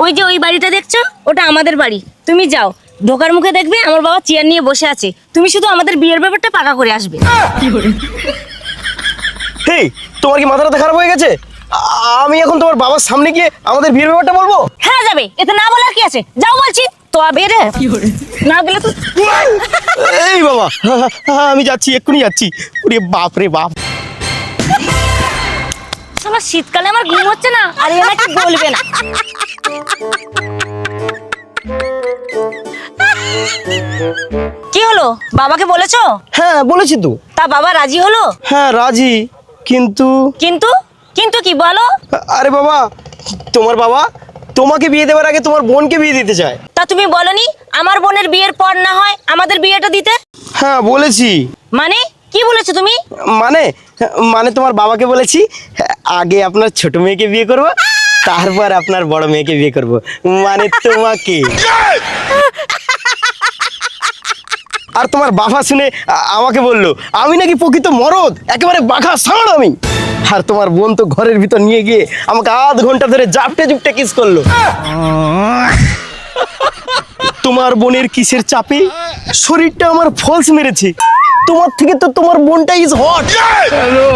ওই যে ওই বাড়িটা দেখছো, ওটা আমাদের বাড়ি। তুমি যাও, ঢোকার মুখে দেখবে আমার বাবা চেয়ার নিয়ে বসে আছে। তুমি শুধু আমাদের বিয়ের ব্যাপারটা পাকা করে আসবে। হেই, তোমার কি মাথাটা খারাপ হয়ে গেছে? আমি এখন তোমার বাবার সামনে গিয়ে আমাদের বিয়ের ব্যাপারটা বলবো? হ্যাঁ যাবে, এতে না বলার কি আছে? যাও বলছি তো। বেরে না গেলে তো। এই বাবা, আমি যাচ্ছি, এক্ষুনি যাচ্ছি। ওরে বাপ রে বাপ। আমার শীতকালে আমার ঘুম হচ্ছে না, আর এ নাকি বলবে না। কি হলো, বাবাকে বলেছো? হ্যাঁ বলেছি তো। তা বাবা রাজি হলো? হ্যাঁ রাজি, কিন্তু কিন্তু কিন্তু কি বলো? আরে বাবা, তোমার বাবা তোমাকে বিয়ে দেওয়ার আগে তোমার বোনকে বিয়ে দিতে চায়। তা তুমি বলনি আমার বোনের বিয়ের পর না হয় আমাদের বিয়েটা দিতে? হ্যাঁ বলেছি। মানে কি বলেছো তুমি? মানে মানে তোমার বাবাকে বলেছি আগে আপনার ছোট মেয়েকে বিয়ে করব, তারপর আপনার বড় মেয়েকে বিয়ে করব, মানে তোমাকে। আর তোমার বাবা শুনে আমাকে বললো আমি নাকি প্রকৃত মরদ, একেবারে বাঘা ষাঁড় আমি। আর তোমার বোন তো ঘরের ভিতর নিয়ে গিয়ে আমাকে আধ ঘন্টা ধরে জাপটে জুপটে কিস করলো। তোমার বোনের কিসের চাপে শরীরটা আমার ফলস মেরেছে। তোমার থেকে তো তোমার বোনটা ইজ হট। হ্যালো।